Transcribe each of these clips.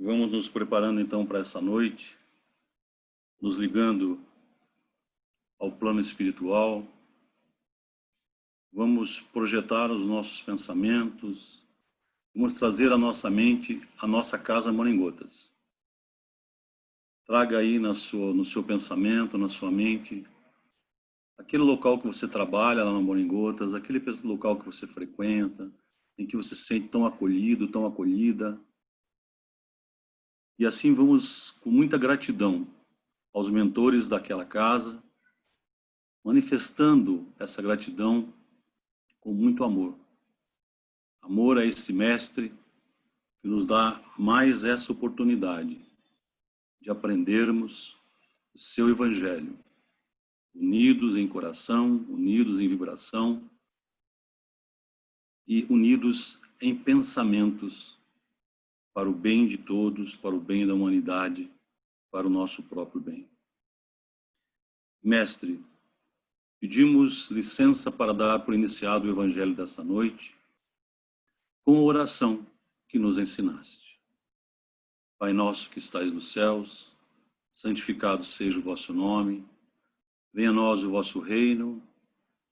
Vamos nos preparando então para essa noite, nos ligando ao plano espiritual. Vamos projetar os nossos pensamentos, vamos trazer à nossa mente a nossa casa Moringotas. Traga aí no seu pensamento, na sua mente, aquele local que você trabalha lá no Moringotas, aquele local que você frequenta, em que você se sente tão acolhido, tão acolhida. E assim vamos, com muita gratidão, aos mentores daquela casa, manifestando essa gratidão com muito amor. Amor a esse mestre que nos dá mais essa oportunidade de aprendermos o seu evangelho, unidos em coração, unidos em vibração e unidos em pensamentos para o bem de todos, para o bem da humanidade, para o nosso próprio bem. Mestre, pedimos licença para dar por iniciado o evangelho desta noite com a oração que nos ensinaste. Pai nosso que estais nos céus, santificado seja o vosso nome, venha a nós o vosso reino,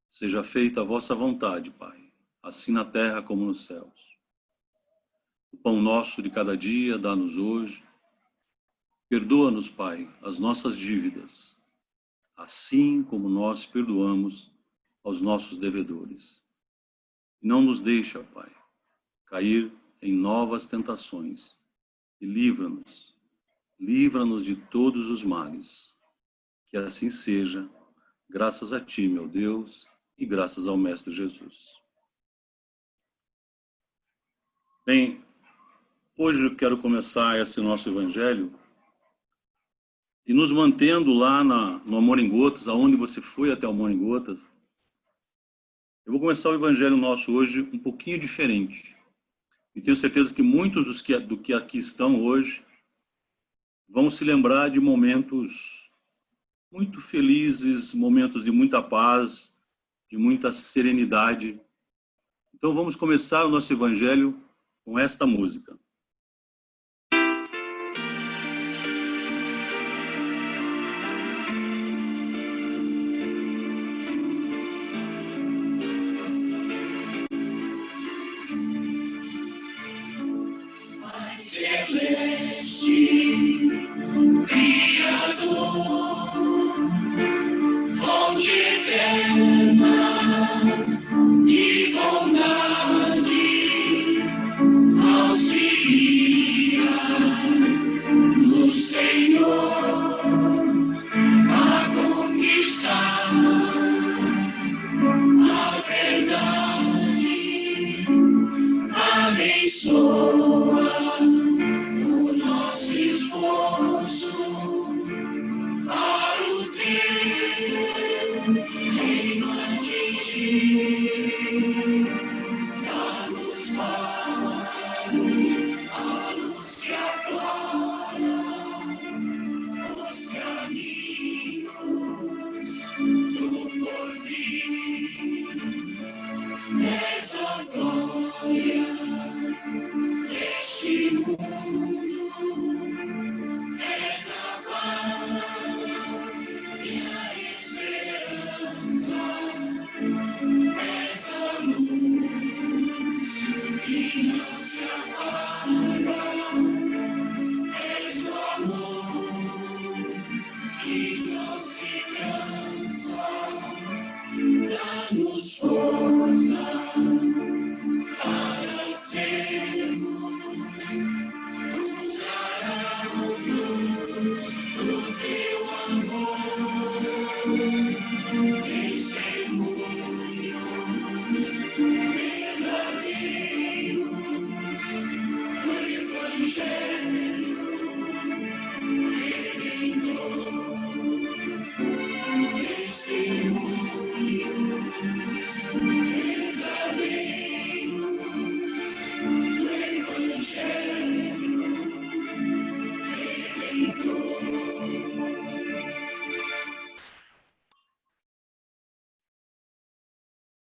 seja feita a vossa vontade, Pai, assim na terra como nos céus. O pão nosso de cada dia dá-nos hoje. Perdoa-nos, Pai, as nossas dívidas, assim como nós perdoamos aos nossos devedores. E não nos deixa, Pai, cair em novas tentações. E livra-nos de todos os males. Que assim seja, graças a Ti, meu Deus, e graças ao Mestre Jesus. Bem, hoje eu quero começar esse nosso evangelho e nos mantendo lá no Amor em Gotas, aonde você foi até o Amor em Gotas. Eu vou começar o evangelho nosso hoje um pouquinho diferente. E tenho certeza que muitos do que aqui estão hoje vão se lembrar de momentos muito felizes, momentos de muita paz, de muita serenidade. Então vamos começar o nosso evangelho com esta música.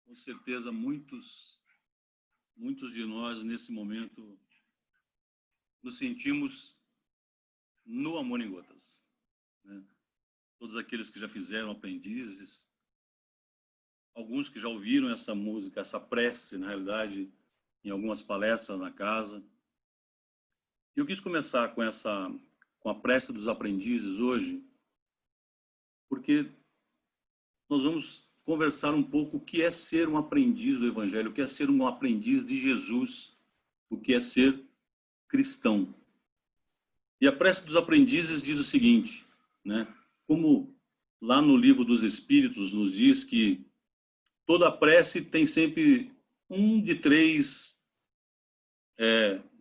Com certeza, muitos de nós, nesse momento, nos sentimos no Amor em Gotas, né? Todos aqueles que já fizeram aprendizes, alguns que já ouviram essa música, essa prece, na realidade, em algumas palestras na casa. Eu quis começar com a prece dos aprendizes hoje, porque nós vamos conversar um pouco o que é ser um aprendiz do Evangelho, o que é ser um aprendiz de Jesus, o que é ser cristão. E a prece dos aprendizes diz o seguinte, né? Como lá no Livro dos Espíritos nos diz que toda prece tem sempre um de três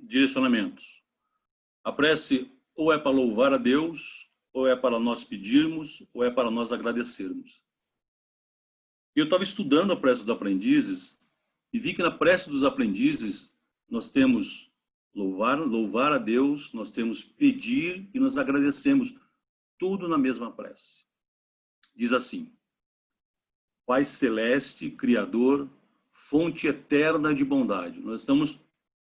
direcionamentos. A prece ou é para louvar a Deus, ou é para nós pedirmos, ou é para nós agradecermos. Eu estava estudando a prece dos aprendizes e vi que na prece dos aprendizes nós temos louvar a Deus, nós temos pedir e nós agradecemos, tudo na mesma prece. Diz assim: Pai Celeste, Criador, fonte eterna de bondade. Nós estamos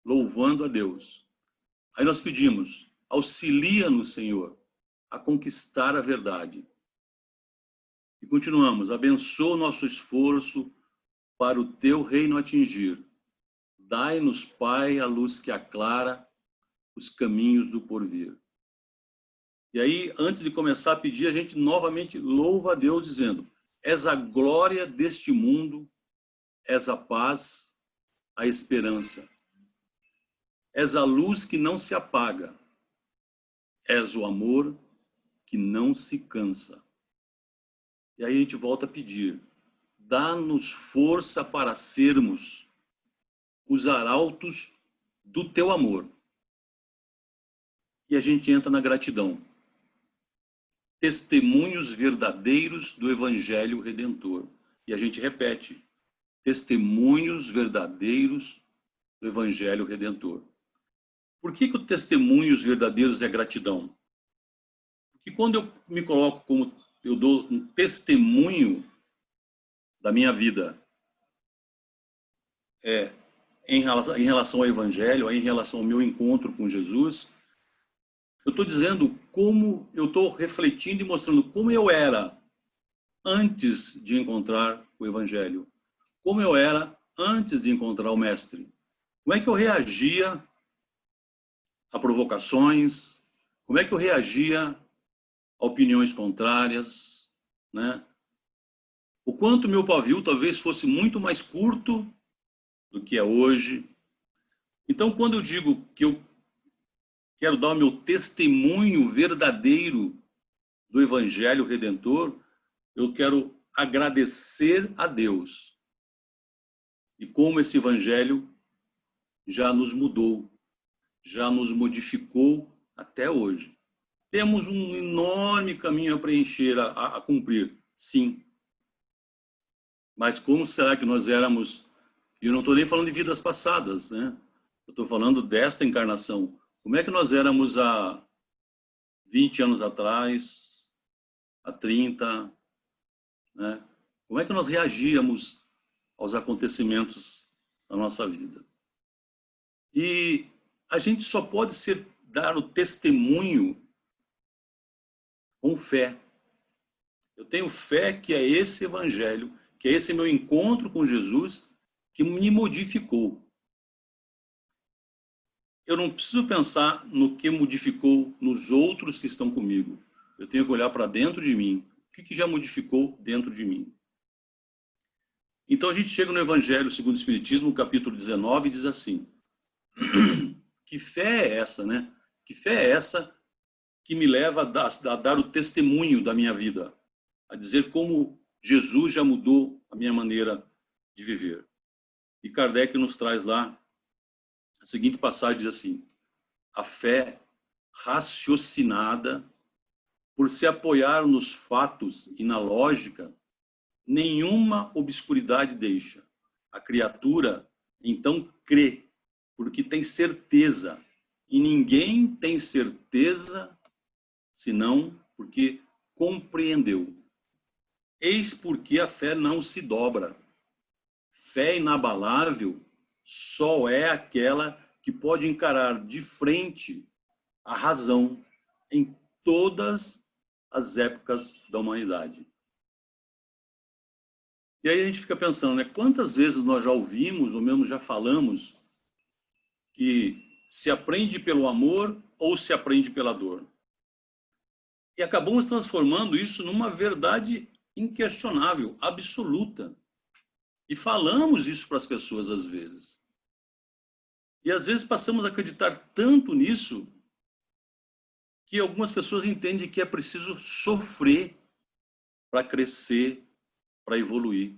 louvando a Deus. Aí nós pedimos, auxilia-nos, Senhor, a conquistar a verdade. E continuamos, abençoa o nosso esforço para o teu reino atingir. Dai-nos, Pai, a luz que aclara os caminhos do porvir. E aí, antes de começar a pedir, a gente novamente louva a Deus, dizendo: és a glória deste mundo, és a paz, a esperança. És a luz que não se apaga. És o amor que não se cansa. E aí a gente volta a pedir: dá-nos força para sermos os arautos do teu amor. E a gente entra na gratidão. Testemunhos verdadeiros do Evangelho Redentor. E a gente repete: testemunhos verdadeiros do Evangelho Redentor. Por que o testemunhos verdadeiros é gratidão? Porque quando eu me coloco como, eu dou um testemunho da minha vida, em relação ao Evangelho, em relação ao meu encontro com Jesus, eu estou dizendo como eu estou refletindo e mostrando como eu era antes de encontrar o Evangelho, como eu era antes de encontrar o Mestre. Como é que eu reagia a provocações, como é que eu reagia a opiniões contrárias, né? O quanto meu pavio talvez fosse muito mais curto do que é hoje. Então, quando eu digo que eu quero dar o meu testemunho verdadeiro do Evangelho Redentor, eu quero agradecer a Deus. E como esse Evangelho já nos mudou, já nos modificou até hoje. Temos um enorme caminho a preencher, a cumprir, sim. Mas como será que nós éramos? E eu não estou nem falando de vidas passadas, né? Eu estou falando desta encarnação. Como é que nós éramos há 20 anos atrás, há 30, né? Como é que nós reagíamos aos acontecimentos da nossa vida? E a gente só pode dar o testemunho com fé. Eu tenho fé que é esse Evangelho, que é esse meu encontro com Jesus que me modificou. Eu não preciso pensar no que modificou nos outros que estão comigo. Eu tenho que olhar para dentro de mim. O que já modificou dentro de mim? Então a gente chega no Evangelho segundo o Espiritismo, no capítulo 19, e diz assim: que fé é essa, né? Que fé é essa que me leva a dar o testemunho da minha vida, a dizer como Jesus já mudou a minha maneira de viver. E Kardec nos traz lá a seguinte passagem, diz assim: a fé raciocinada, por se apoiar nos fatos e na lógica, nenhuma obscuridade deixa. A criatura, então, crê, porque tem certeza. E ninguém tem certeza, senão porque compreendeu. Eis porque a fé não se dobra. Fé inabalável só é aquela que pode encarar de frente a razão em todas as épocas da humanidade. E aí a gente fica pensando, né? Quantas vezes nós já ouvimos, ou mesmo já falamos, que se aprende pelo amor ou se aprende pela dor? E acabamos transformando isso numa verdade inquestionável, absoluta. E falamos isso para as pessoas às vezes. E às vezes passamos a acreditar tanto nisso que algumas pessoas entendem que é preciso sofrer para crescer, para evoluir.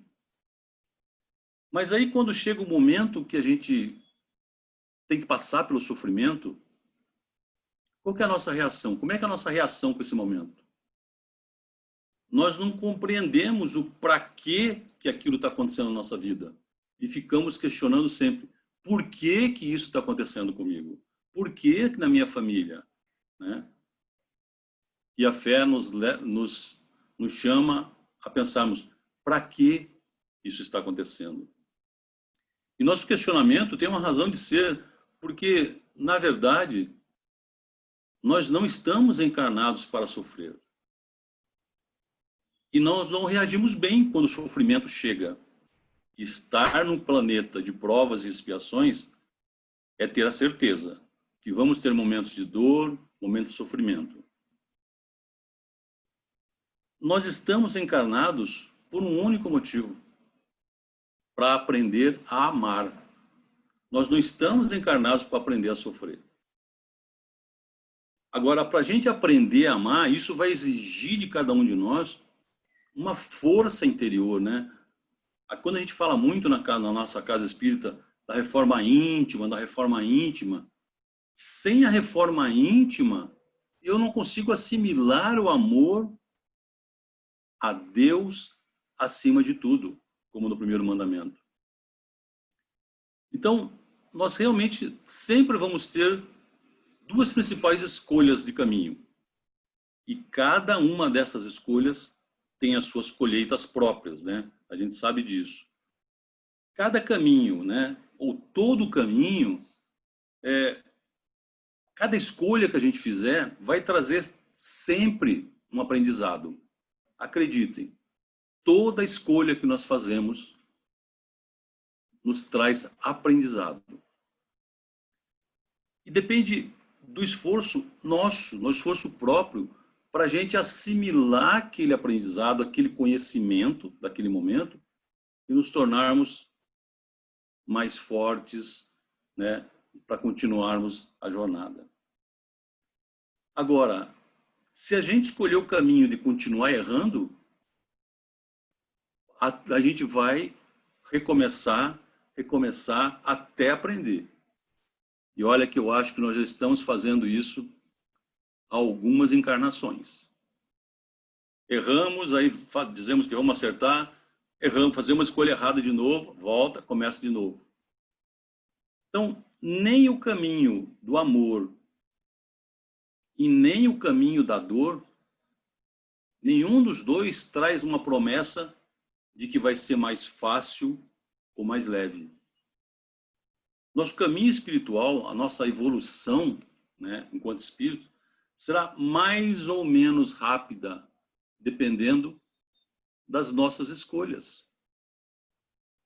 Mas aí quando chega o momento que a gente tem que passar pelo sofrimento, qual que é a nossa reação? Como é que é a nossa reação com esse momento? Nós não compreendemos o para que aquilo está acontecendo na nossa vida. E ficamos questionando sempre, por que isso está acontecendo comigo? Por que na minha família? Né? E a fé nos chama a pensarmos, para que isso está acontecendo? E nosso questionamento tem uma razão de ser, porque, na verdade, nós não estamos encarnados para sofrer. E nós não reagimos bem quando o sofrimento chega. Estar num planeta de provas e expiações é ter a certeza que vamos ter momentos de dor, momentos de sofrimento. Nós estamos encarnados por um único motivo, para aprender a amar. Nós não estamos encarnados para aprender a sofrer. Agora, para a gente aprender a amar, isso vai exigir de cada um de nós uma força interior, né? Quando a gente fala muito na nossa casa espírita da reforma íntima, sem a reforma íntima, eu não consigo assimilar o amor a Deus acima de tudo, como no primeiro mandamento. Então, nós realmente sempre vamos ter duas principais escolhas de caminho. E cada uma dessas escolhas tem as suas colheitas próprias, né? A gente sabe disso. Cada caminho, né? Ou todo caminho, cada escolha que a gente fizer vai trazer sempre um aprendizado. Acreditem, toda escolha que nós fazemos nos traz aprendizado. E depende do esforço nosso, no esforço próprio, para a gente assimilar aquele aprendizado, aquele conhecimento daquele momento e nos tornarmos mais fortes, né, para continuarmos a jornada. Agora, se a gente escolher o caminho de continuar errando, a gente vai recomeçar até aprender. E olha que eu acho que nós já estamos fazendo isso há algumas encarnações. Erramos, aí dizemos que vamos acertar, erramos, fazemos uma escolha errada de novo, volta, começa de novo. Então, nem o caminho do amor e nem o caminho da dor, nenhum dos dois traz uma promessa de que vai ser mais fácil ou mais leve. Nosso caminho espiritual, a nossa evolução, né, enquanto espírito, será mais ou menos rápida, dependendo das nossas escolhas.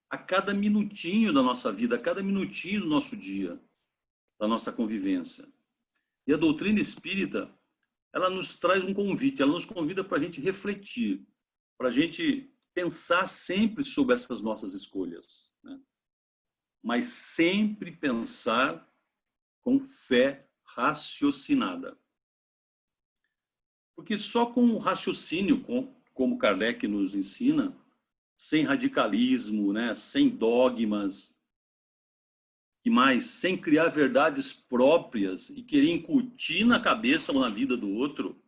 A cada minutinho da nossa vida, a cada minutinho do nosso dia, da nossa convivência. E a doutrina espírita, ela nos traz um convite, ela nos convida para a gente refletir, para a gente pensar sempre sobre essas nossas escolhas, né? Mas sempre pensar com fé raciocinada. Porque só com o raciocínio, como Kardec nos ensina, sem radicalismo, né, sem dogmas, e mais, sem criar verdades próprias e querer incutir na cabeça ou na vida do outro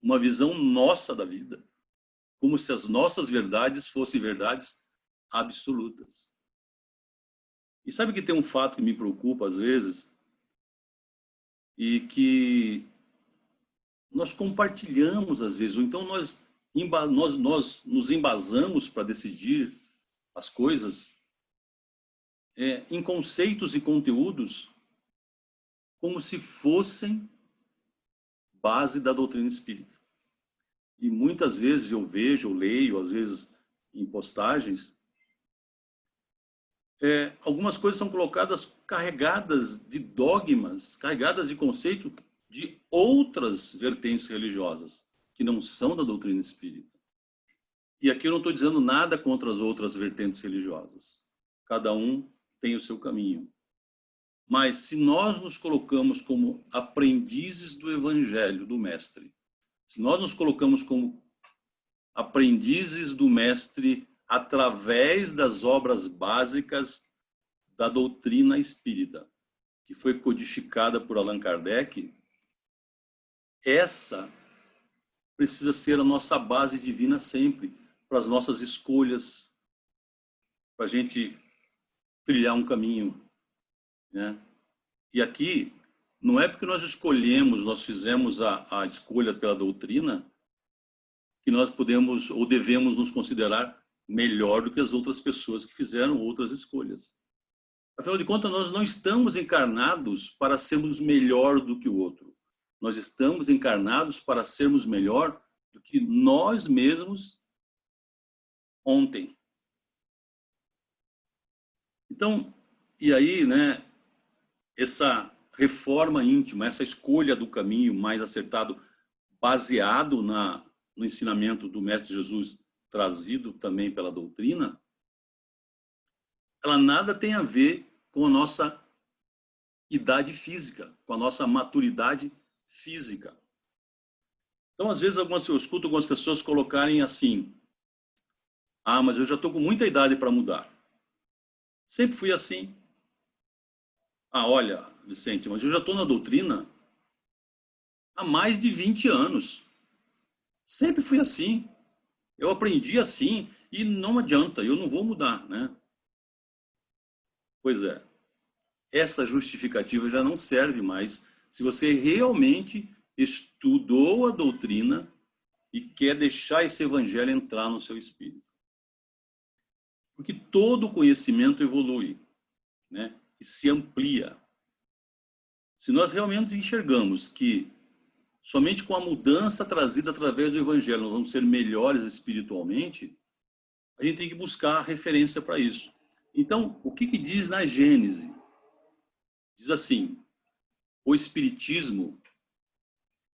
uma visão nossa da vida, como se as nossas verdades fossem verdades absolutas. E sabe que tem um fato que me preocupa às vezes, e que nós compartilhamos às vezes, ou então nós nos embasamos para decidir as coisas em conceitos e conteúdos como se fossem base da doutrina espírita. E muitas vezes eu vejo, eu leio, às vezes em postagens, algumas coisas são colocadas carregadas de dogmas, carregadas de conceito de outras vertentes religiosas, que não são da doutrina espírita. E aqui eu não estou dizendo nada contra as outras vertentes religiosas. Cada um tem o seu caminho. Mas se nós nos colocamos como aprendizes do Evangelho, do Mestre, se nós nos colocamos como aprendizes do Mestre através das obras básicas da doutrina espírita, que foi codificada por Allan Kardec, essa precisa ser a nossa base divina sempre, para as nossas escolhas, para a gente trilhar um caminho, né? E aqui, não é porque nós escolhemos, nós fizemos a escolha pela doutrina, que nós podemos ou devemos nos considerar melhor do que as outras pessoas que fizeram outras escolhas. Afinal de contas, nós não estamos encarnados para sermos melhor do que o outro. Nós estamos encarnados para sermos melhor do que nós mesmos ontem. Então, e aí, né, essa reforma íntima, essa escolha do caminho mais acertado, baseado no ensinamento do Mestre Jesus, trazido também pela doutrina, ela nada tem a ver com a nossa idade física, com a nossa maturidade física. Então, às vezes, eu escuto algumas pessoas colocarem assim: ah, mas eu já estou com muita idade para mudar. Sempre fui assim. Ah, olha, Vicente, mas eu já estou na doutrina há mais de 20 anos. Sempre fui assim. Eu aprendi assim e não adianta, eu não vou mudar, né? Pois é. Essa justificativa já não serve mais se você realmente estudou a doutrina e quer deixar esse evangelho entrar no seu espírito. Porque todo conhecimento evolui, né? E se amplia. Se nós realmente enxergamos que somente com a mudança trazida através do evangelho nós vamos ser melhores espiritualmente, a gente tem que buscar referência para isso. Então, o que diz na Gênese? Diz assim: o espiritismo,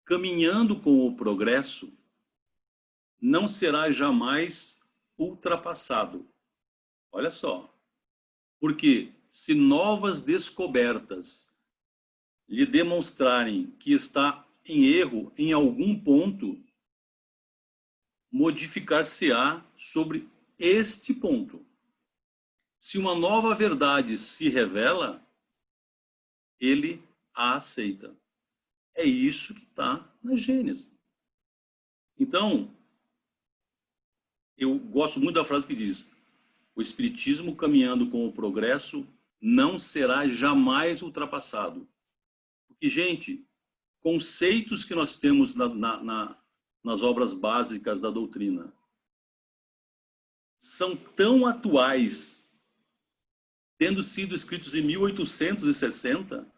caminhando com o progresso, não será jamais ultrapassado. Olha só. Porque se novas descobertas lhe demonstrarem que está em erro em algum ponto, modificar-se-á sobre este ponto. Se uma nova verdade se revela, ele a aceita. É isso que está na Gênesis. Então, eu gosto muito da frase que diz: o espiritismo, caminhando com o progresso, não será jamais ultrapassado. Porque, gente, conceitos que nós temos nas obras básicas da doutrina são tão atuais, tendo sido escritos em 1860,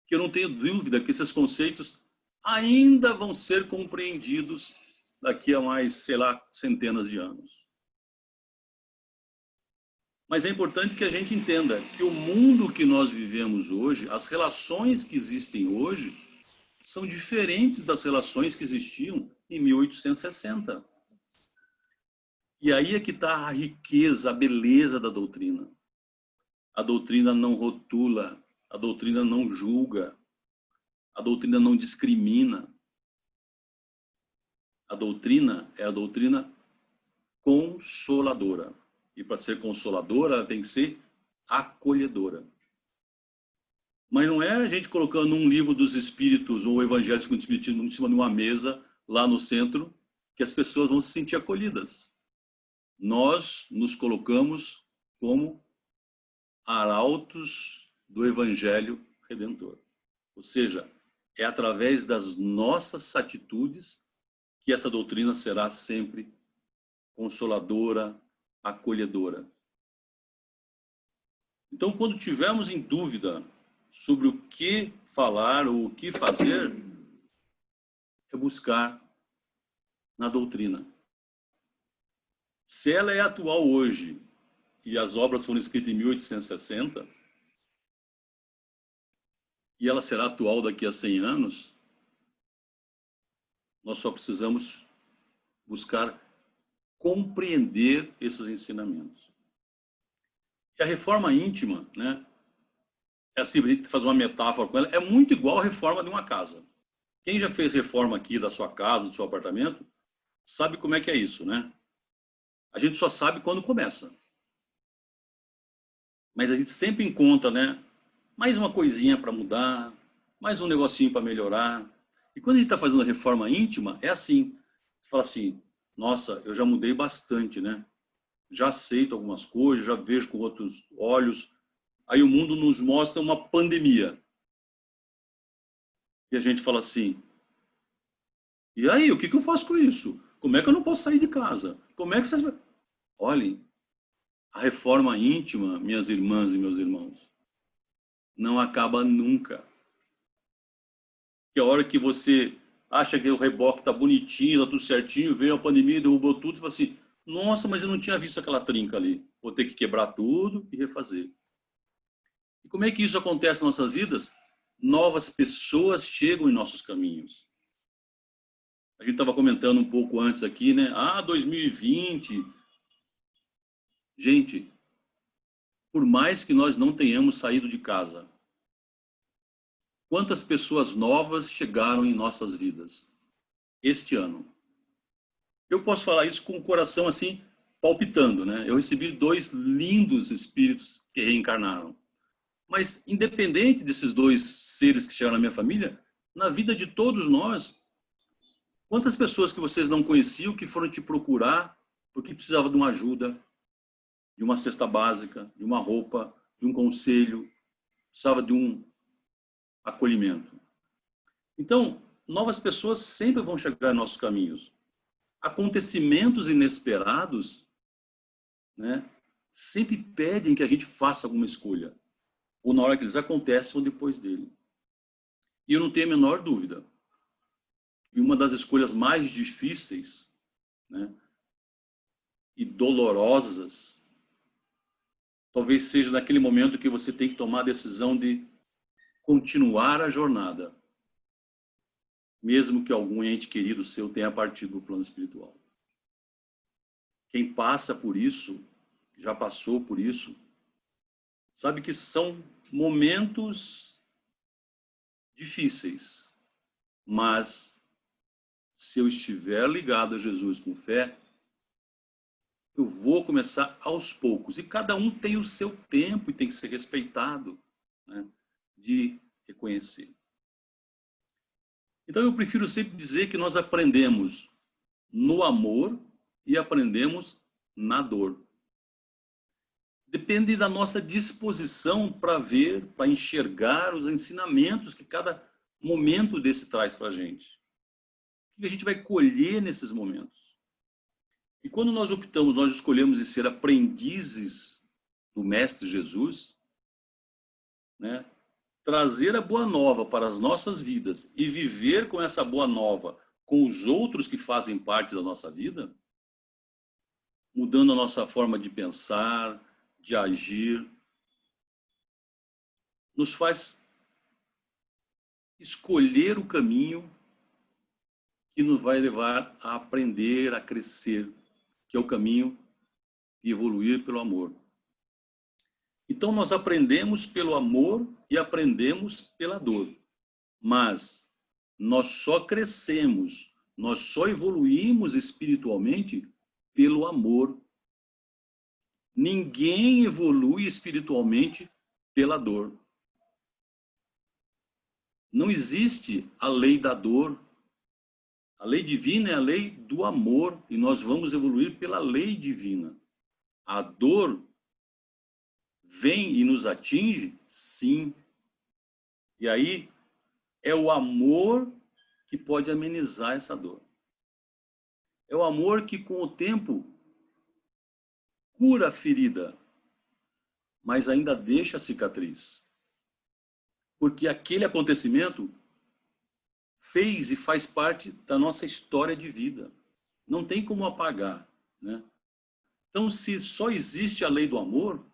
que eu não tenho dúvida que esses conceitos ainda vão ser compreendidos daqui a mais, sei lá, centenas de anos. Mas é importante que a gente entenda que o mundo que nós vivemos hoje, as relações que existem hoje, são diferentes das relações que existiam em 1860. E aí é que está a riqueza, a beleza da doutrina. A doutrina não rotula, a doutrina não julga, a doutrina não discrimina. A doutrina é a doutrina consoladora. E para ser consoladora, ela tem que ser acolhedora. Mas não é a gente colocando um livro dos Espíritos ou o Evangelho segundo o Espiritismo em cima de uma mesa, lá no centro, que as pessoas vão se sentir acolhidas. Nós nos colocamos como arautos do Evangelho Redentor. Ou seja, é através das nossas atitudes que essa doutrina será sempre consoladora, acolhedora. Então, quando tivermos em dúvida sobre o que falar ou o que fazer é buscar na doutrina. Se ela é atual hoje e as obras foram escritas em 1860 e ela será atual daqui a 100 anos, nós só precisamos buscar compreender esses ensinamentos. E a reforma íntima, né? É assim, a gente faz uma metáfora com ela, é muito igual à reforma de uma casa. Quem já fez reforma aqui da sua casa, do seu apartamento, sabe como é que é isso, né? A gente só sabe quando começa. Mas a gente sempre encontra, né? Mais uma coisinha para mudar, mais um negocinho para melhorar. E quando a gente está fazendo a reforma íntima, é assim. Você fala assim, nossa, eu já mudei bastante, né? Já aceito algumas coisas, já vejo com outros olhos. Aí o mundo nos mostra uma pandemia. E a gente fala assim, e aí, o que eu faço com isso? Como é que eu não posso sair de casa? Como é que vocês... Olhem, a reforma íntima, minhas irmãs e meus irmãos, não acaba nunca. Que a hora que você acha que o reboque está bonitinho, está tudo certinho, veio a pandemia, derrubou tudo, e fala assim, nossa, mas eu não tinha visto aquela trinca ali. Vou ter que quebrar tudo e refazer. E como é que isso acontece nas nossas vidas? Novas pessoas chegam em nossos caminhos. A gente estava comentando um pouco antes aqui, né? 2020. Gente, por mais que nós não tenhamos saído de casa, quantas pessoas novas chegaram em nossas vidas este ano? Eu posso falar isso com o coração assim, palpitando, né? Eu recebi 2 lindos espíritos que reencarnaram. Mas, independente desses 2 seres que chegaram na minha família, na vida de todos nós, quantas pessoas que vocês não conheciam que foram te procurar porque precisavam de uma ajuda, de uma cesta básica, de uma roupa, de um conselho, precisava de um acolhimento. Então, novas pessoas sempre vão chegar em nossos caminhos. Acontecimentos inesperados, né, sempre pedem que a gente faça alguma escolha, ou na hora que eles acontecem ou depois dele. E eu não tenho a menor dúvida que uma das escolhas mais difíceis, né, e dolorosas, talvez seja naquele momento que você tem que tomar a decisão de continuar a jornada, mesmo que algum ente querido seu tenha partido do plano espiritual. Quem passa por isso, já passou por isso, sabe que são momentos difíceis, mas se eu estiver ligado a Jesus com fé, eu vou começar aos poucos. E cada um tem o seu tempo e tem que ser respeitado, né, de reconhecer. Então eu prefiro sempre dizer que nós aprendemos no amor e aprendemos na dor. Depende da nossa disposição para ver, para enxergar os ensinamentos que cada momento desse traz para a gente. O que a gente vai colher nesses momentos? E quando nós optamos, nós escolhemos de ser aprendizes do Mestre Jesus, né? Trazer a boa nova para as nossas vidas e viver com essa boa nova com os outros que fazem parte da nossa vida, mudando a nossa forma de pensar, de agir, nos faz escolher o caminho que nos vai levar a aprender, a crescer, que é o caminho de evoluir pelo amor. Então nós aprendemos pelo amor e aprendemos pela dor, mas nós só crescemos, nós só evoluímos espiritualmente pelo amor. Ninguém evolui espiritualmente pela dor. Não existe a lei da dor. A lei divina é a lei do amor e nós vamos evoluir pela lei divina. A dor vem e nos atinge? Sim. E aí é o amor que pode amenizar essa dor. É o amor que com o tempo cura a ferida, mas ainda deixa a cicatriz. Porque aquele acontecimento fez e faz parte da nossa história de vida. Não tem como apagar, né? Então, se só existe a lei do amor,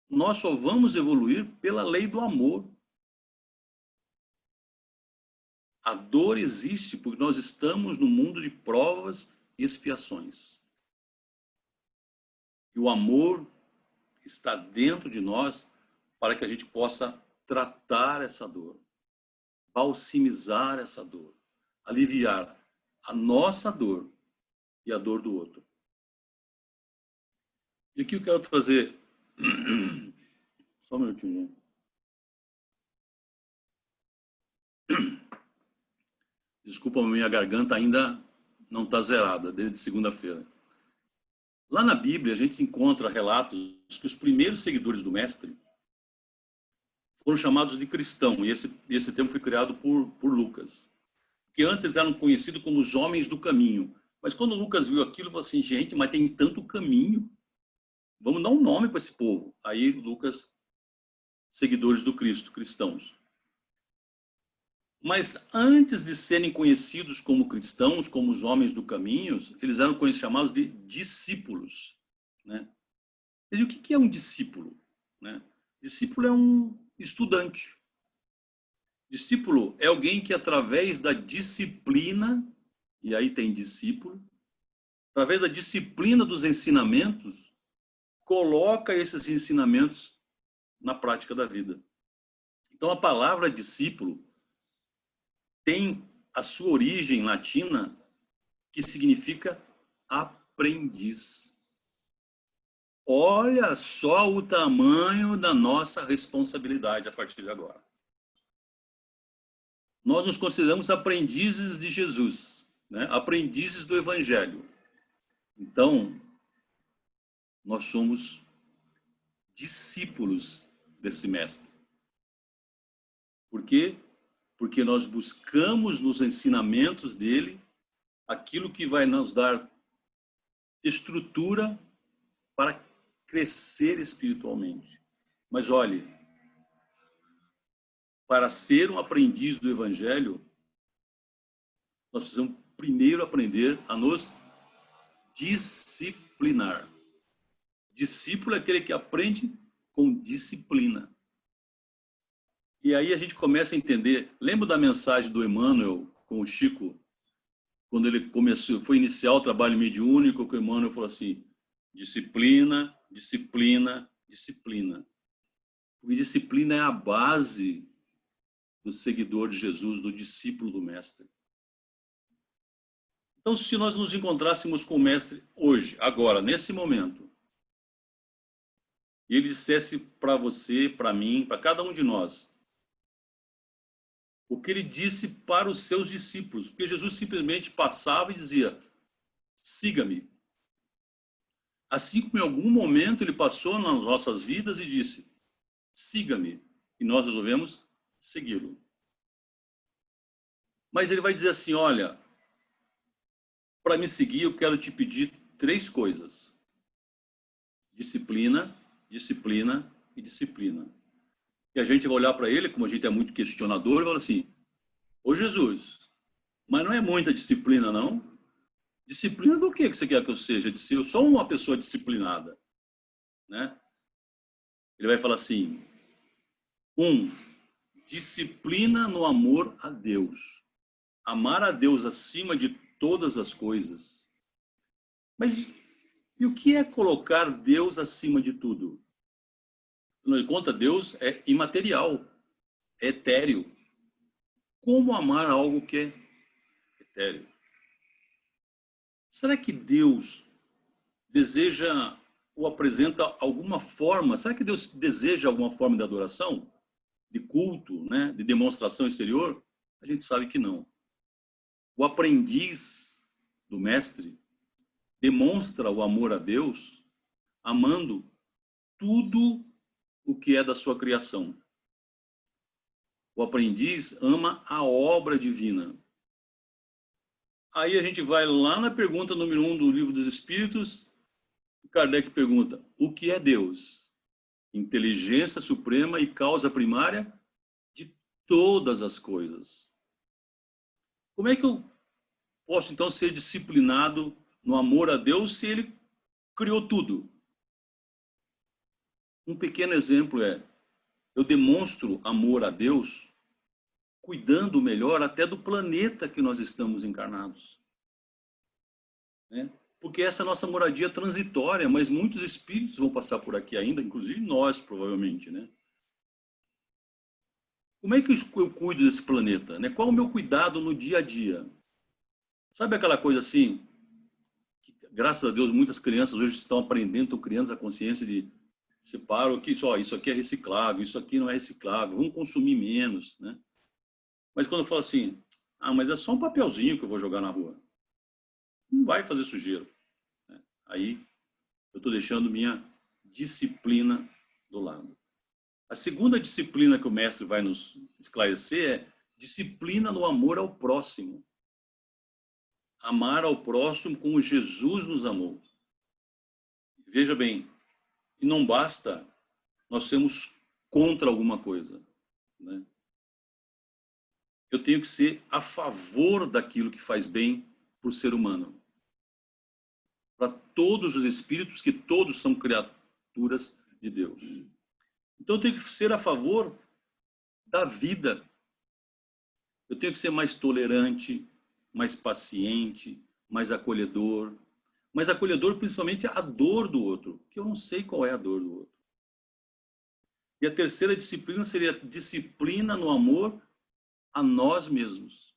nós só vamos evoluir pela lei do amor. A dor existe porque nós estamos no mundo de provas e expiações. E o amor está dentro de nós para que a gente possa tratar essa dor, balsamizar essa dor, aliviar a nossa dor e a dor do outro. E aqui eu quero trazer... Só um minutinho, gente. Desculpa, minha garganta ainda não está zerada, desde segunda-feira. Lá na Bíblia, a gente encontra relatos que os primeiros seguidores do Mestre foram chamados de cristão, e esse termo foi criado por Lucas. Que antes eles eram conhecidos como os homens do caminho. Mas quando Lucas viu aquilo, ele falou assim, gente, mas tem tanto caminho, vamos dar um nome para esse povo. Aí Lucas, seguidores do Cristo, cristãos. Mas antes de serem conhecidos como cristãos, como os homens do caminho, eles eram chamados de discípulos, né? Mas o que é um discípulo, né? Discípulo é um estudante. Discípulo é alguém que, através da disciplina, e aí tem discípulo, através da disciplina dos ensinamentos, coloca esses ensinamentos na prática da vida. Então, a palavra discípulo tem a sua origem latina, que significa aprendiz. Olha só o tamanho da nossa responsabilidade a partir de agora. Nós nos consideramos aprendizes de Jesus, né? Aprendizes do Evangelho. Então, nós somos discípulos desse Mestre. Por quê? Porque nós buscamos nos ensinamentos dele aquilo que vai nos dar estrutura para crescer espiritualmente. Mas olhe, para ser um aprendiz do Evangelho, nós precisamos primeiro aprender a nos disciplinar. Discípulo é aquele que aprende com disciplina. E aí a gente começa a entender, lembra da mensagem do Emmanuel com o Chico, quando ele foi iniciar o trabalho mediúnico, que o Emmanuel falou assim, disciplina, disciplina, disciplina. Porque disciplina é a base do seguidor de Jesus, do discípulo do Mestre. Então, se nós nos encontrássemos com o Mestre hoje, agora, nesse momento, e ele dissesse para você, para mim, para cada um de nós, o que ele disse para os seus discípulos, porque Jesus simplesmente passava e dizia, siga-me. Assim como em algum momento ele passou nas nossas vidas e disse, siga-me, e nós resolvemos segui-lo. Mas ele vai dizer assim, olha, para me seguir eu quero te pedir 3 coisas. Disciplina, disciplina e disciplina. E a gente vai olhar para ele, como a gente é muito questionador, e fala assim, ô Jesus, mas não é muita disciplina, não? Disciplina do que você quer que eu seja? Eu sou uma pessoa disciplinada, né? Ele vai falar assim, 1, disciplina no amor a Deus. Amar a Deus acima de todas as coisas. Mas e o que é colocar Deus acima de tudo? Afinal de contas, Deus é imaterial, é etéreo. Como amar algo que é etéreo? Será que Deus deseja ou apresenta alguma forma? Será que Deus deseja alguma forma de adoração? De culto, né? De demonstração exterior? A gente sabe que não. O aprendiz do Mestre demonstra o amor a Deus amando tudo o que é da sua criação. O aprendiz ama a obra divina. Aí a gente vai lá na pergunta número 1 do Livro dos Espíritos, Kardec pergunta, o que é Deus? Inteligência suprema e causa primária de todas as coisas. Como é que eu posso, então, ser disciplinado no amor a Deus se Ele criou tudo? Um pequeno exemplo é, eu demonstro amor a Deus cuidando melhor até do planeta que nós estamos encarnados, né? Porque essa é a nossa moradia transitória, mas muitos espíritos vão passar por aqui ainda, inclusive nós, provavelmente, né? Como é que eu cuido desse planeta, né? Qual é o meu cuidado no dia a dia? Sabe aquela coisa assim, que, graças a Deus, muitas crianças hoje estão aprendendo, estão criando a consciência de separam que só isso aqui é reciclável, isso aqui não é reciclável, vamos consumir menos, né? Mas quando eu falo assim, mas é só um papelzinho que eu vou jogar na rua, não vai fazer sujeira, né? Aí eu estou deixando minha disciplina do lado. A segunda disciplina que o mestre vai nos esclarecer é disciplina no amor ao próximo. Amar ao próximo como Jesus nos amou. Veja bem, e não basta nós sermos contra alguma coisa, né? Eu tenho que ser a favor daquilo que faz bem para o ser humano. Para todos os espíritos, que todos são criaturas de Deus. Então eu tenho que ser a favor da vida. Eu tenho que ser mais tolerante, mais paciente, mais acolhedor. Mais acolhedor principalmente à dor do outro, que eu não sei qual é a dor do outro. E a terceira disciplina seria disciplina no amor a nós mesmos.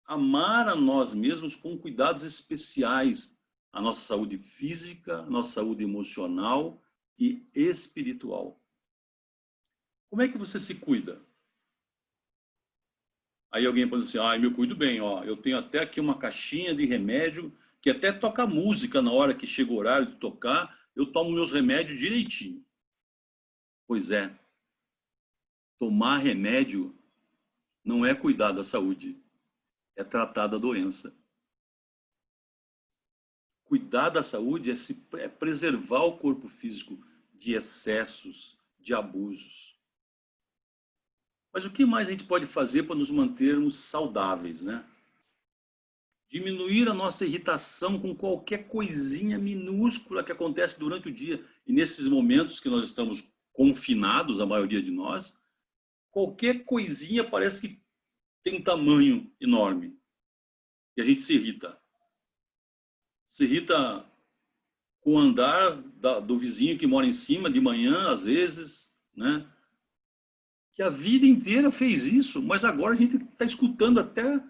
Amar a nós mesmos com cuidados especiais, a nossa saúde física, a nossa saúde emocional e espiritual. Como é que você se cuida? Aí alguém pode dizer assim, eu me cuido bem, ó, eu tenho até aqui uma caixinha de remédio que até toca música na hora que chega o horário de tocar, eu tomo meus remédios direitinho. Pois é, tomar remédio não é cuidar da saúde, é tratar da doença. Cuidar da saúde é preservar o corpo físico de excessos, de abusos. Mas o que mais a gente pode fazer para nos mantermos saudáveis, né? Diminuir a nossa irritação com qualquer coisinha minúscula que acontece durante o dia. E nesses momentos que nós estamos confinados, a maioria de nós, qualquer coisinha parece que tem um tamanho enorme. E a gente se irrita. Se irrita com o andar do vizinho que mora em cima de manhã, às vezes, né? Que a vida inteira fez isso, mas agora a gente está escutando até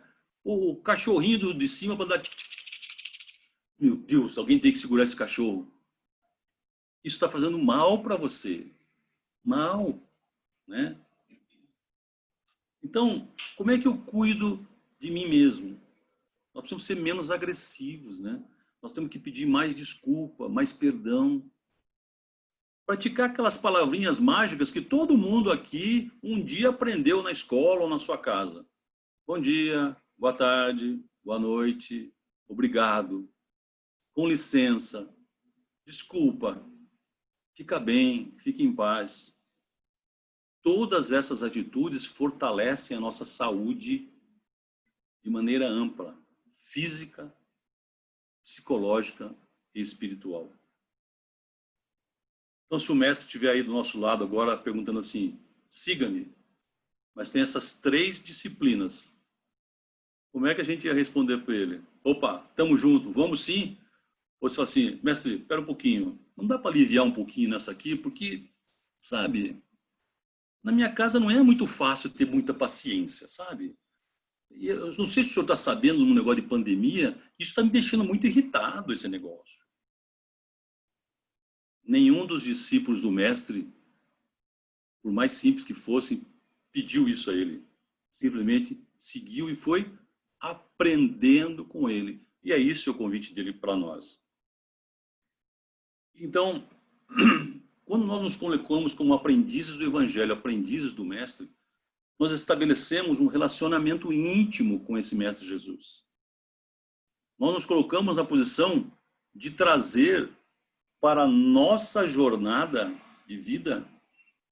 o cachorrinho de cima para dar tic, tic, tic, tic. Meu Deus, alguém tem que segurar esse cachorro. Isso está fazendo mal para você. Mal, né? Então, como é que eu cuido de mim mesmo? Nós precisamos ser menos agressivos, né? Nós temos que pedir mais desculpa, mais perdão. Praticar aquelas palavrinhas mágicas que todo mundo aqui um dia aprendeu na escola ou na sua casa. Bom dia, boa tarde, boa noite, obrigado, com licença, desculpa, fica bem, fique em paz. Todas essas atitudes fortalecem a nossa saúde de maneira ampla, física, psicológica e espiritual. Então, se o mestre estiver aí do nosso lado agora perguntando assim, siga-me, mas tem essas 3 disciplinas, como é que a gente ia responder para ele? Opa, estamos juntos, vamos sim? Ou se fala assim, mestre, espera um pouquinho, não dá para aliviar um pouquinho nessa aqui, porque, sabe, na minha casa não é muito fácil ter muita paciência, sabe? E eu não sei se o senhor está sabendo no negócio de pandemia, isso está me deixando muito irritado, esse negócio. Nenhum dos discípulos do mestre, por mais simples que fossem, pediu isso a ele. Simplesmente seguiu e foi aprendendo com ele. E é isso o convite dele para nós. Então, quando nós nos colocamos como aprendizes do Evangelho, aprendizes do Mestre, nós estabelecemos um relacionamento íntimo com esse Mestre Jesus. Nós nos colocamos na posição de trazer para a nossa jornada de vida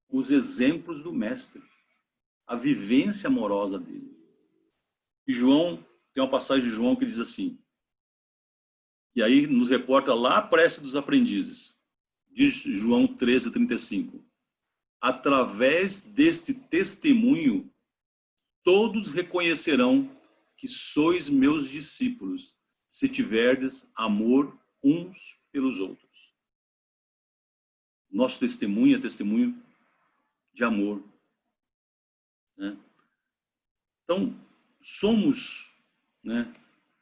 os exemplos do Mestre. a vivência amorosa dele. E João, tem uma passagem de João que diz assim, e aí nos reporta lá a prece dos aprendizes, diz João 13:35, através deste testemunho, todos reconhecerão que sois meus discípulos, se tiverdes amor uns pelos outros. Nosso testemunho é testemunho de amor, né? Então, somos, né,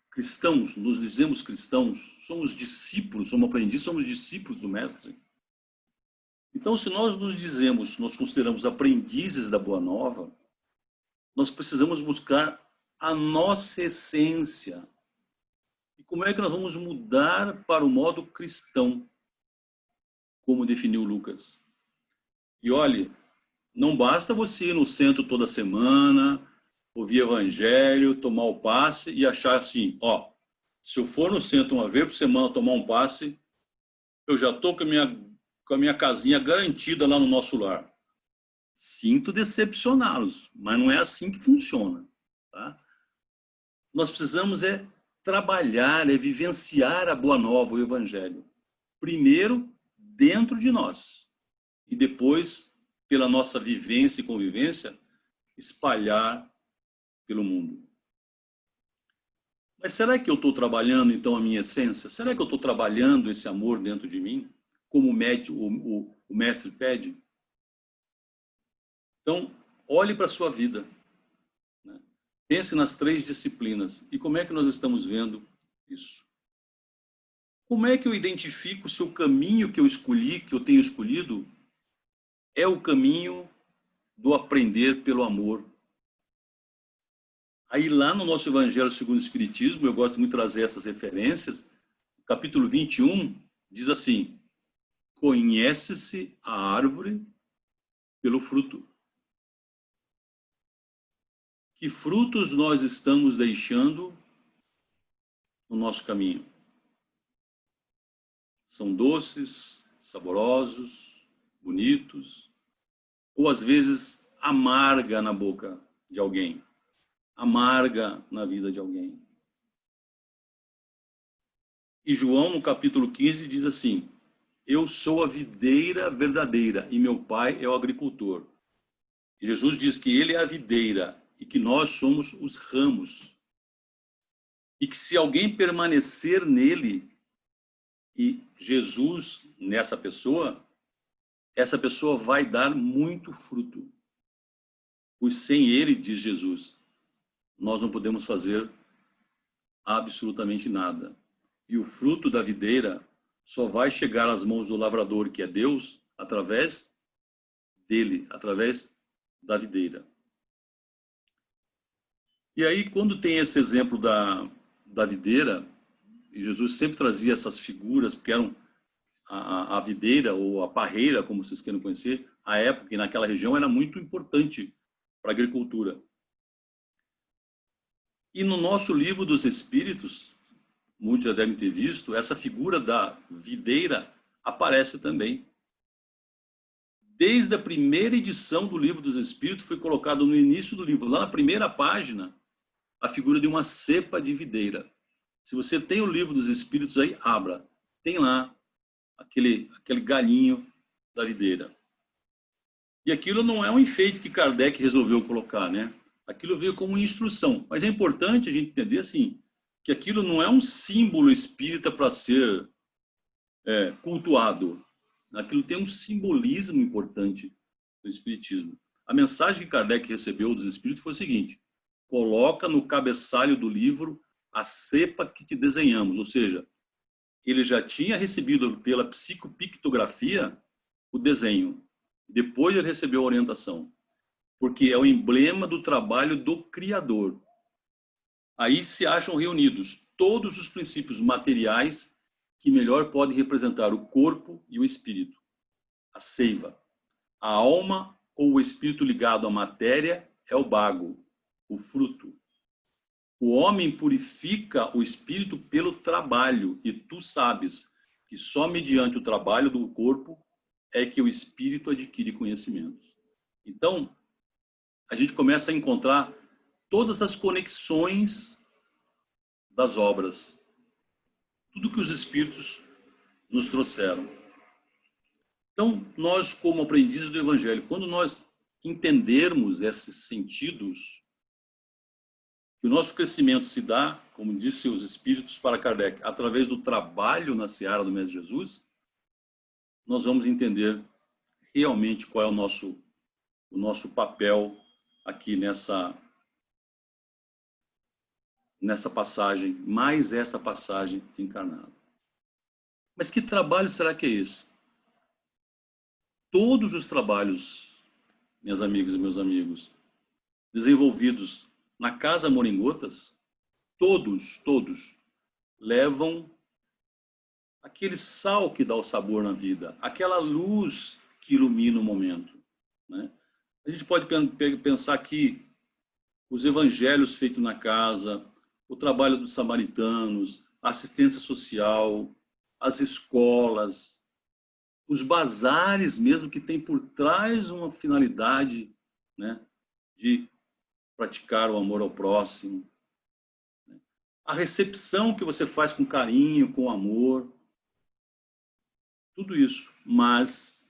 cristãos, nos dizemos cristãos, somos discípulos, somos aprendizes, somos discípulos do Mestre. Então, se nós nos dizemos, nós consideramos aprendizes da Boa Nova, nós precisamos buscar a nossa essência. E como é que nós vamos mudar para o modo cristão, como definiu Lucas? E olhe, não basta você ir no centro toda semana, ouvir evangelho, tomar o passe e achar assim, ó, se eu for no centro uma vez por semana tomar um passe, eu já estou com a minha casinha garantida lá no nosso lar. Sinto decepcioná-los, mas não é assim que funciona, tá? Nós precisamos trabalhar, vivenciar a Boa Nova, o Evangelho. Primeiro, dentro de nós. E depois, pela nossa vivência e convivência, espalhar pelo mundo. Mas será que eu estou trabalhando, então, a minha essência? Será que eu estou trabalhando esse amor dentro de mim? Como o mestre pede? Então, olhe para a sua vida. Né? Pense nas 3 disciplinas. E como é que nós estamos vendo isso? Como é que eu identifico se o caminho que eu escolhi, que eu tenho escolhido, é o caminho do aprender pelo amor? Aí lá no nosso Evangelho segundo o Espiritismo, eu gosto muito de trazer essas referências, capítulo 21 diz assim, conhece-se a árvore pelo fruto. Que frutos nós estamos deixando no nosso caminho? São doces, saborosos, bonitos, ou às vezes amarga na boca de alguém, amarga na vida de alguém. E João, no capítulo 15, diz assim, eu sou a videira verdadeira e meu pai é o agricultor. E Jesus diz que ele é a videira e que nós somos os ramos. E que se alguém permanecer nele e Jesus nessa pessoa, essa pessoa vai dar muito fruto. Pois sem ele, diz Jesus, nós não podemos fazer absolutamente nada. E o fruto da videira só vai chegar às mãos do lavrador, que é Deus, através dele, através da videira. E aí, quando tem esse exemplo da videira, e Jesus sempre trazia essas figuras, porque eram a videira ou a parreira, como vocês queiram conhecer, a época e naquela região era muito importante para a agricultura. E no nosso livro dos Espíritos, muitos já devem ter visto, essa figura da videira aparece também. Desde a primeira edição do Livro dos Espíritos, foi colocado no início do livro, lá na primeira página, a figura de uma cepa de videira. Se você tem o Livro dos Espíritos aí, abra. Tem lá aquele galinho da videira. E aquilo não é um enfeite que Kardec resolveu colocar, né? Aquilo veio como instrução. Mas é importante a gente entender, assim, que aquilo não é um símbolo espírita para ser cultuado. Aquilo tem um simbolismo importante do espiritismo. A mensagem que Kardec recebeu dos espíritos foi o seguinte, coloca no cabeçalho do livro a cepa que te desenhamos, ou seja, ele já tinha recebido pela psicopictografia o desenho. Depois ele recebeu a orientação, porque é o emblema do trabalho do Criador. Aí se acham reunidos todos os princípios materiais que melhor podem representar o corpo e o espírito. A seiva. A alma ou o espírito ligado à matéria é o bago, o fruto. O homem purifica o espírito pelo trabalho, e tu sabes que só mediante o trabalho do corpo é que o espírito adquire conhecimentos. Então, a gente começa a encontrar todas as conexões das obras, tudo que os Espíritos nos trouxeram. Então, nós, como aprendizes do Evangelho, quando nós entendermos esses sentidos, que o nosso crescimento se dá, como disse os Espíritos para Kardec, através do trabalho na seara do Mestre Jesus, nós vamos entender realmente qual é o nosso papel aqui nessa passagem, mais essa passagem encarnada. Mas que trabalho será que é esse? Todos os trabalhos, minhas amigas e meus amigos, desenvolvidos na Casa Amor em Gotas, todos levam aquele sal que dá o sabor na vida, aquela luz que ilumina o momento, né? A gente pode pensar que os evangelhos feitos na casa, o trabalho dos samaritanos, a assistência social, as escolas, os bazares mesmo, que tem por trás uma finalidade, né, de praticar o amor ao próximo. A recepção que você faz com carinho, com amor, tudo isso. Mas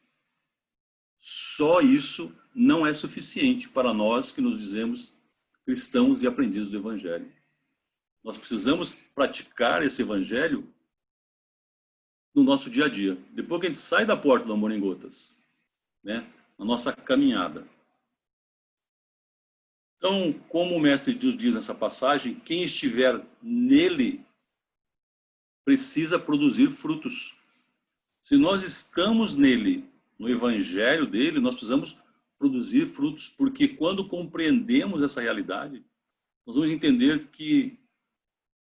só isso não é suficiente para nós que nos dizemos cristãos e aprendizes do Evangelho. Nós precisamos praticar esse Evangelho no nosso dia a dia. Depois que a gente sai da porta do Amor em Gotas, né, na nossa caminhada. Então, como o Mestre nos diz nessa passagem, quem estiver nele precisa produzir frutos. Se nós estamos nele, no Evangelho dele, nós precisamos produzir frutos, porque quando compreendemos essa realidade, nós vamos entender que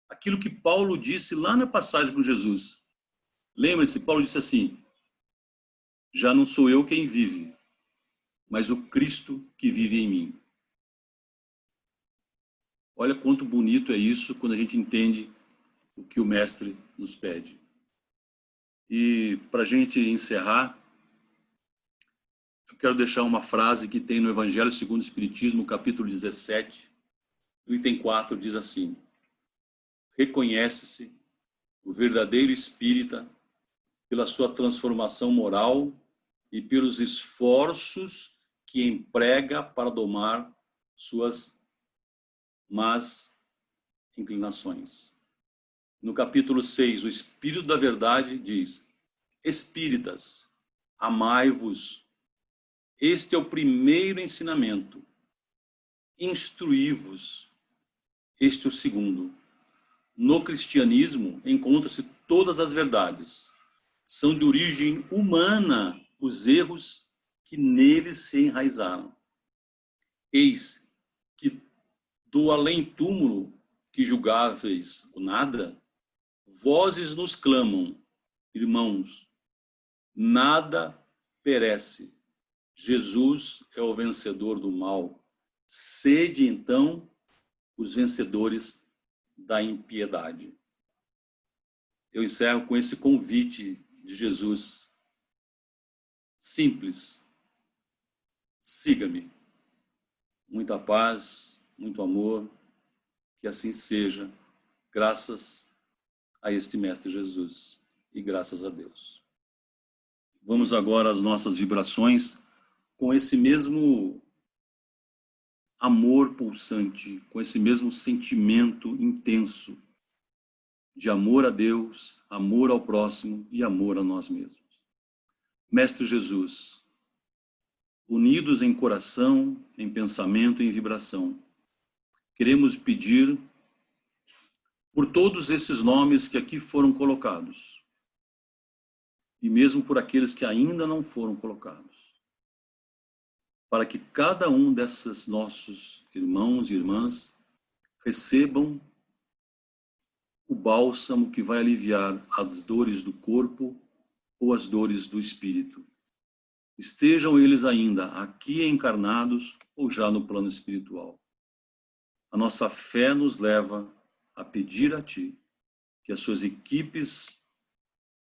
aquilo que Paulo disse lá na passagem com Jesus, lembra-se, Paulo disse assim: já não sou eu quem vive, mas o Cristo que vive em mim. Olha quanto bonito é isso quando a gente entende o que o Mestre nos pede. E para a gente encerrar, eu quero deixar uma frase que tem no Evangelho segundo o Espiritismo, capítulo 17, no item 4, diz assim: reconhece-se o verdadeiro espírita pela sua transformação moral e pelos esforços que emprega para domar suas más inclinações. No capítulo 6, o Espírito da Verdade diz: espíritas, amai-vos. Este é o primeiro ensinamento. Instruí-vos. Este é o segundo. No cristianismo encontra-se todas as verdades. São de origem humana os erros que neles se enraizaram. Eis que do além-túmulo que julgáveis o nada, vozes nos clamam: irmãos, nada perece. Jesus é o vencedor do mal. Sede, então, os vencedores da impiedade. Eu encerro com esse convite de Jesus. Simples. Siga-me. Muita paz, muito amor. Que assim seja, graças a este Mestre Jesus e graças a Deus. Vamos agora às nossas vibrações com esse mesmo amor pulsante, com esse mesmo sentimento intenso de amor a Deus, amor ao próximo e amor a nós mesmos. Mestre Jesus, unidos em coração, em pensamento e em vibração, queremos pedir por todos esses nomes que aqui foram colocados, e mesmo por aqueles que ainda não foram colocados, para que cada um desses nossos irmãos e irmãs recebam o bálsamo que vai aliviar as dores do corpo ou as dores do espírito. Estejam eles ainda aqui encarnados ou já no plano espiritual. A nossa fé nos leva a pedir a Ti que as suas equipes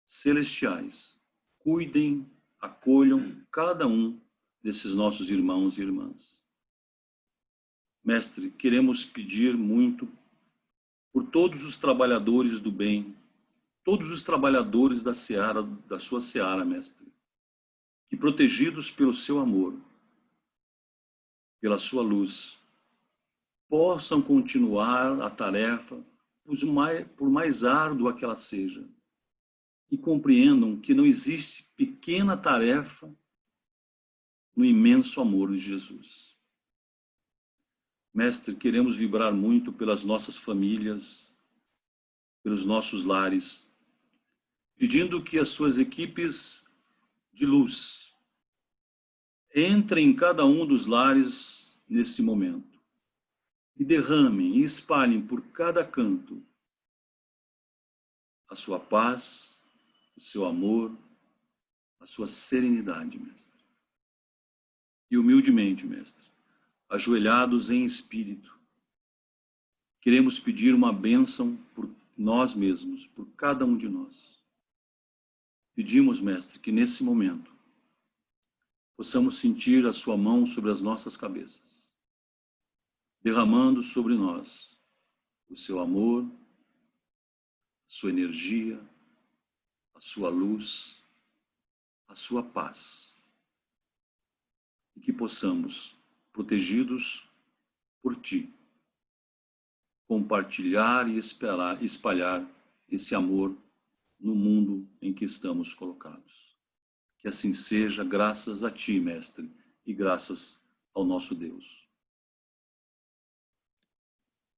celestiais cuidem, acolham cada um desses nossos irmãos e irmãs. Mestre, queremos pedir muito por todos os trabalhadores do bem, todos os trabalhadores da seara, da sua seara, Mestre, que protegidos pelo seu amor, pela sua luz, possam continuar a tarefa, por mais árdua que ela seja, e compreendam que não existe pequena tarefa no imenso amor de Jesus. Mestre, queremos vibrar muito pelas nossas famílias, pelos nossos lares, pedindo que as suas equipes de luz entrem em cada um dos lares nesse momento e derramem e espalhem por cada canto a sua paz, o seu amor, a sua serenidade, Mestre. E humildemente, Mestre, ajoelhados em espírito, queremos pedir uma bênção por nós mesmos, por cada um de nós. Pedimos, Mestre, que nesse momento possamos sentir a sua mão sobre as nossas cabeças, derramando sobre nós o seu amor, a sua energia, a sua luz, a sua paz. E que possamos, protegidos por Ti, compartilhar e espalhar esse amor no mundo em que estamos colocados. Que assim seja, graças a Ti, Mestre, e graças ao nosso Deus.